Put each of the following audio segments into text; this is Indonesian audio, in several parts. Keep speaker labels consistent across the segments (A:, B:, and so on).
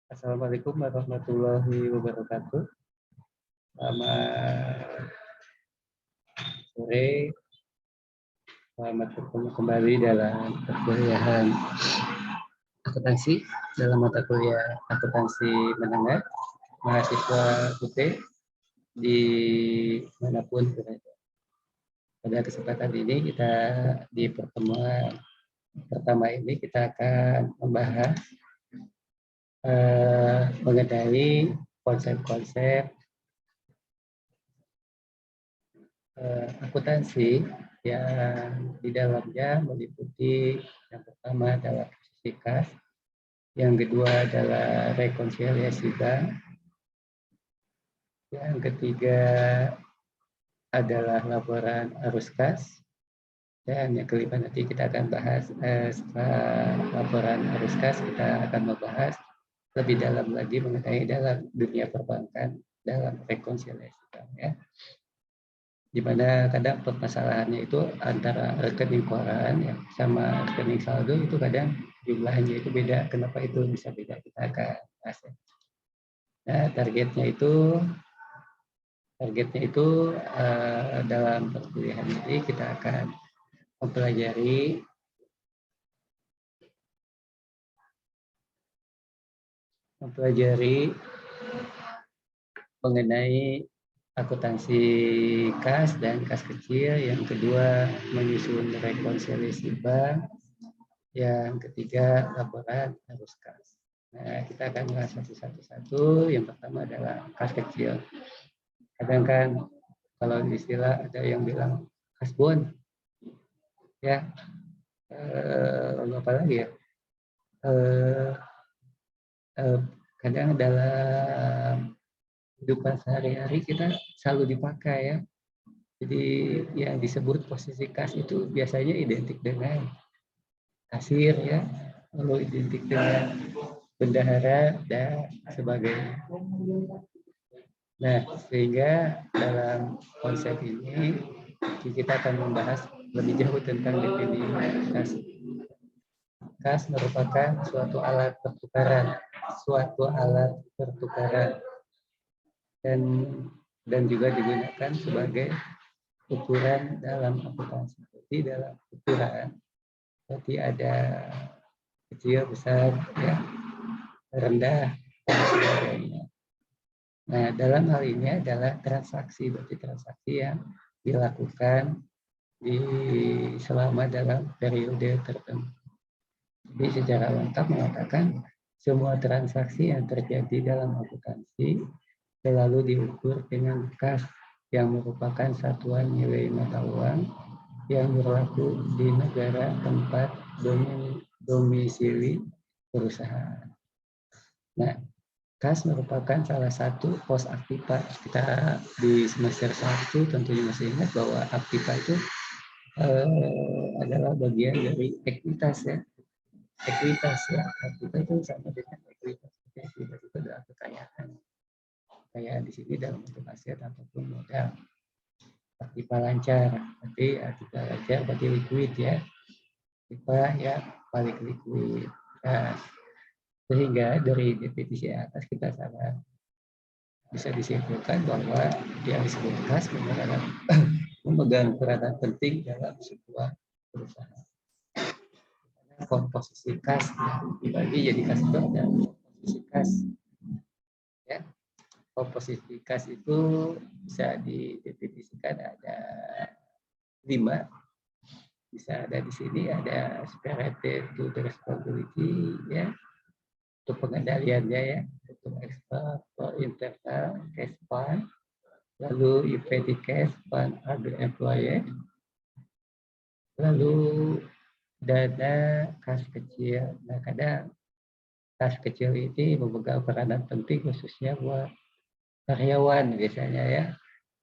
A: Assalamualaikum warahmatullahi wabarakatuh. Selamat sore, selamat bertemu kembali dalam perkuliahan akuntansi dalam mata kuliah akuntansi menengah mahasiswa UT di manapun berada. Pada kesempatan ini kita di pertemuan pertama ini kita akan membahas mengenai konsep-konsep akuntansi yang di dalamnya meliputi yang pertama adalah posisi kas, yang kedua adalah rekonsiliasi bank, yang ketiga adalah laporan arus kas, dan yang kelima nanti kita akan bahas setelah laporan arus kas kita akan membahas lebih dalam lagi mengenai dalam dunia perbankan dalam rekonsiliasi bank ya. Di mana kadang permasalahannya itu antara rekening koran ya sama rekening saldo itu kadang jumlahnya itu beda. Kenapa itu bisa beda? Kita akan bahas. Nah, targetnya itu dalam perkuliahan ini kita akan mempelajari mengenai akuntansi kas dan kas kecil, yang kedua menyusun rekonsiliasi bank, yang ketiga laporan arus kas. Nah, kita akan bahas satu-satu. Yang pertama adalah kas kecil. Kadang kan kalau istilah ada yang bilang kasbon, ya, apa lagi ya? Kadang dalam kehidupan sehari-hari kita selalu dipakai ya. Jadi yang disebut posisi kas itu biasanya identik dengan kasir ya, lalu identik dengan bendahara dan sebagainya. Nah, sehingga dalam konsep ini kita akan membahas lebih jauh tentang definisi kas. Kas merupakan suatu alat pertukaran dan juga digunakan sebagai ukuran dalam akuntansi. Jadi dalam ukuran berarti ada kecil, besar, ya, rendah, dan sebagainya. Nah, dalam hal ini adalah transaksi, berarti transaksi yang dilakukan selama dalam periode tertentu. Jadi secara lengkap mengatakan semua transaksi yang terjadi dalam akuntansi selalu diukur dengan kas yang merupakan satuan nilai mata uang yang berlaku di negara tempat domisili perusahaan. Nah, kas merupakan salah satu pos aktiva. Kita di semester 1 tentunya masih ingat bahwa aktiva itu adalah bagian dari ekuitas ya. Ekuitas ya, aktiva itu sama dengan ekuitas. Ekuitas itu adalah kekayaan. Kayak di sini dalam bentuk aset ataupun modal. Aktiva lancar, berarti aktiva lancar berarti liquid ya. Aktiva ya balik liquid. Nah, sehingga dari definisi atas kita sangat bisa disimpulkan bahwa yang disebut kas memegang peranan penting dalam sebuah perusahaan. Komposisi kas dibagi jadi kas itu ada komposisi kas ya. Komposisi kas itu bisa didefinisikan ada 5. Bisa ada di sini ada separated to the responsibility ya, untuk pengendaliannya ya, untuk ekspor internal cash fund, lalu petty cash fund other employee, lalu dana kas kecil. Nah, kadang kas kecil ini memegang peranan penting khususnya buat karyawan biasanya ya,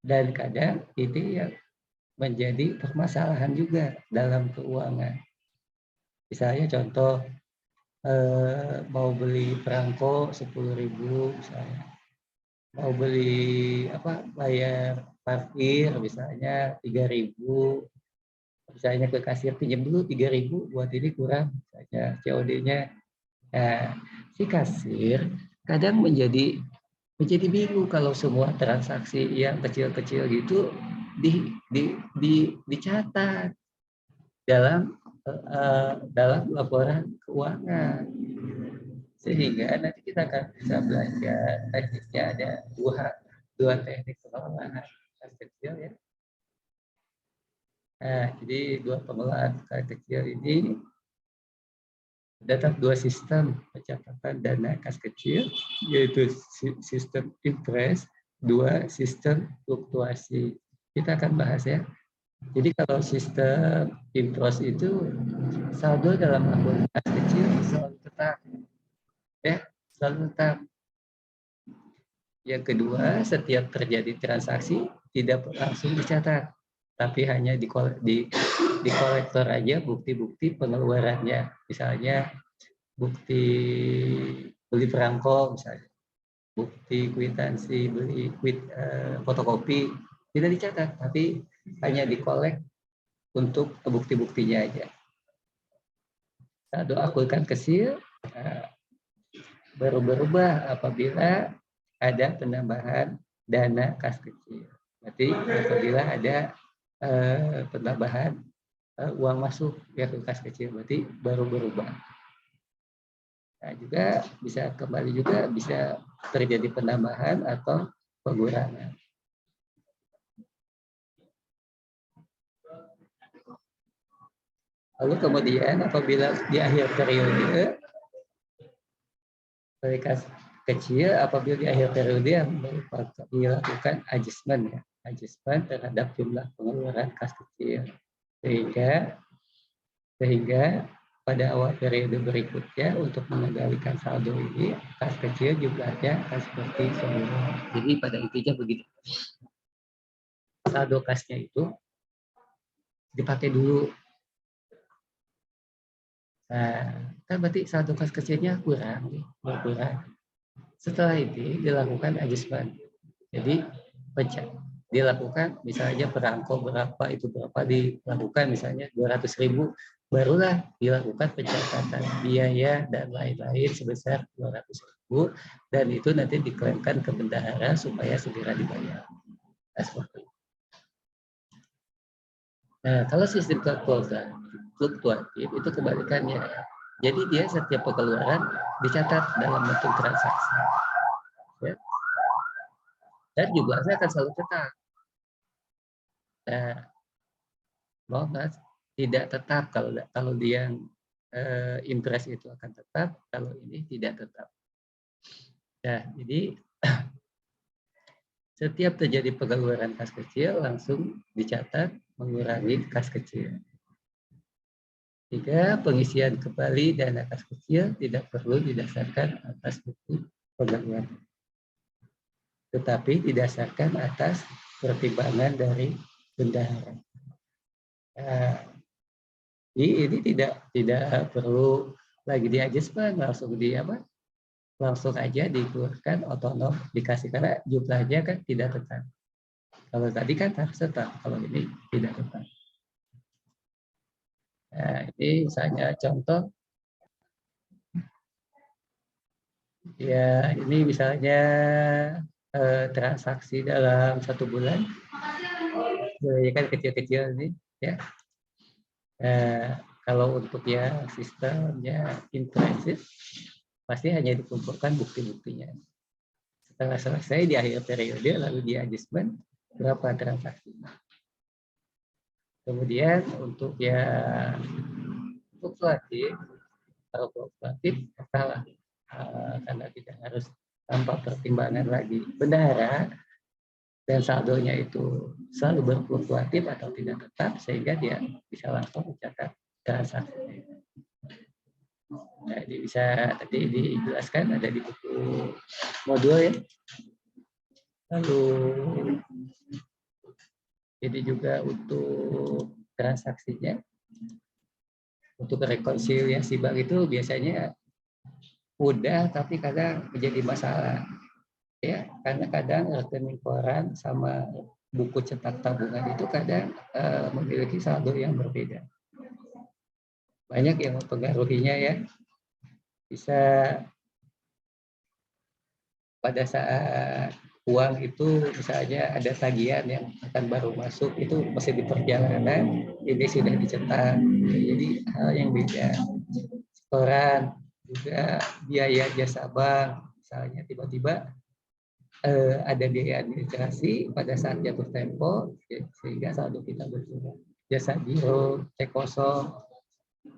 A: dan kadang ini yang menjadi permasalahan juga dalam keuangan. Misalnya contoh mau beli perangko 10.000 misalnya, mau beli bayar parkir misalnya 3.000, misalnya ke kasir pinjam dulu 3.000 buat ini kurang misalnya COD-nya. Nah, si kasir kadang menjadi bingung kalau semua transaksi yang kecil-kecil gitu dicatat dalam laporan keuangan, sehingga nanti kita akan bisa belajar tekniknya. Ada dua teknik pengelolaan kas kecil ya. Nah, jadi dua pengelolaan kas kecil ini terdapat dua sistem pencatatan dana kas kecil, yaitu sistem interest, dua sistem fluktuasi. Kita akan bahas ya. Jadi kalau sistem interest itu saldo dalam akun kas kecil selalu tetap, ya, selalu tetap. Yang kedua, setiap terjadi transaksi tidak langsung dicatat, tapi hanya di kolektor aja bukti-bukti pengeluarannya. Misalnya bukti beli perangko, misalnya bukti kwitansi beli fotokopi tidak dicatat, tapi hanya dikolek untuk bukti-buktinya aja. Saldo akun kecil baru berubah apabila ada penambahan dana kas kecil. Berarti apabila ada penambahan uang masuk ya ke kas kecil, berarti baru berubah. Nah, juga bisa kembali juga bisa terjadi penambahan atau pengurangan. Lalu kemudian apabila di akhir periode kas kecil, apabila di akhir periode dilakukan adjustment ya, adjustment terhadap jumlah pengeluaran kas kecil, sehingga pada awal periode berikutnya untuk mengendalikan saldo ini kas kecil jumlahnya akan seperti semula. Jadi pada intinya begitu, saldo kasnya itu dipakai dulu. Nah, kan berarti saldo kas kecilnya berkurang. Setelah itu dilakukan adjustment. Jadi dilakukan misalnya perangko berapa itu berapa dilakukan misalnya 200.000, barulah dilakukan pencatatan biaya dan lain-lain sebesar 200.000, dan itu nanti diklaimkan ke bendahara supaya segera dibayar. Nah, kalau sistem fluktuatif itu kebalikannya. Jadi dia setiap pengeluaran dicatat dalam bentuk transaksi. Ya. Dan jumlahnya akan selalu tetap. Nah, Mas, tidak tetap kalau dia interest itu akan tetap, kalau ini tidak tetap. Nah, jadi setiap terjadi pengeluaran kas kecil langsung dicatat mengurangi kas kecil. Jika pengisian kembali dana kas kecil tidak perlu didasarkan atas bukti pengeluaran, tetapi didasarkan atas pertimbangan dari bendahara. Nah, ini tidak perlu lagi di adjustment, langsung aja dikeluarkan otonom dikasih, karena jumlahnya kan tidak tetap. Kalau tadi kan harus tetap, kalau ini tidak tetap. Nah, ini misalnya contoh. Ya, ini misalnya transaksi dalam 1 bulan. Ya kan kecil-kecil ini ya. Kalau untuk yang sistemnya impresif pasti hanya dikumpulkan bukti-buktinya. Setelah selesai di akhir periode lalu di adjustment berapa transaksinya. Kemudian untuk yang fluktuatif, kalau fluktuatif salah karena tidak harus tanpa pertimbangan lagi bendahara dan saldonya itu selalu berfluktuatif atau tidak tetap, sehingga dia bisa langsung mencatat transaksi. Nah, ini bisa tadi dijelaskan ada di buku modul ya. Lalu ini juga untuk transaksinya, untuk rekonsiliasi bank itu biasanya mudah tapi kadang menjadi masalah ya, karena kadang rekening koran sama buku cetak tabungan itu kadang memiliki saldo yang berbeda. Banyak yang mempengaruhinya ya, bisa pada saat uang itu misalnya ada tagihan yang akan baru masuk itu masih di perjalanan, ini sudah dicetak. Jadi hal yang beda. Setoran juga biaya jasa bank, misalnya tiba-tiba ada biaya administrasi pada saat jatuh tempo sehingga saldo kita berkurang. Jasa giro, cek kosong,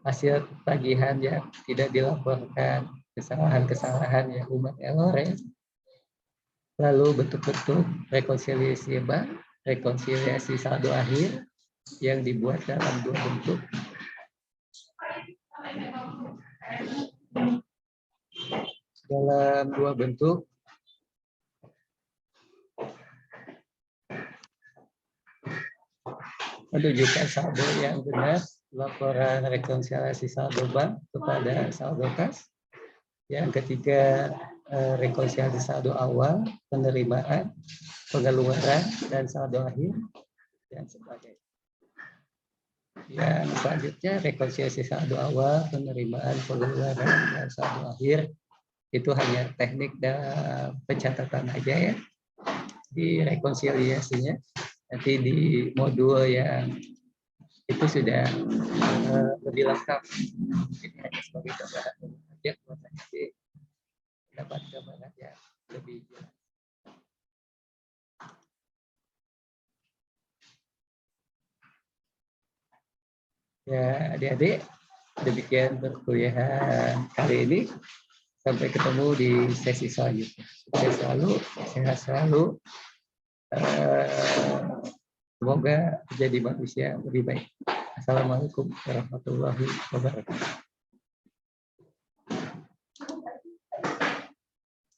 A: hasil tagihan yang tidak dilaporkan, kesalahan-kesalahan yang human error ya. Lalu bentuk-bentuk rekonsiliasi bank, rekonsiliasi saldo akhir yang dibuat dalam dua bentuk. Dalam dua bentuk, menunjukkan saldo yang benar, laporan rekonsiliasi saldo bank kepada saldo kas. Yang ketiga, rekonsiliasi saldo awal, penerimaan, pengeluaran, dan saldo akhir, dan sebagainya. Yang selanjutnya, rekonsiliasi saldo awal, penerimaan, pengeluaran, dan saldo akhir, itu hanya teknik dan pencatatan aja ya, di rekonsiliasinya. Nanti di modul yang itu sudah lebih lengkap. Ini hanya sebagai gambaran saja buat nanti dapat gambaran yang lebih jelas. Ya, adik-adik, demikian perkuliahan kali ini. Sampai ketemu di sesi selanjutnya. Sukses selalu, sehat selalu. Semoga menjadi manusia yang lebih baik. Assalamualaikum warahmatullahi wabarakatuh.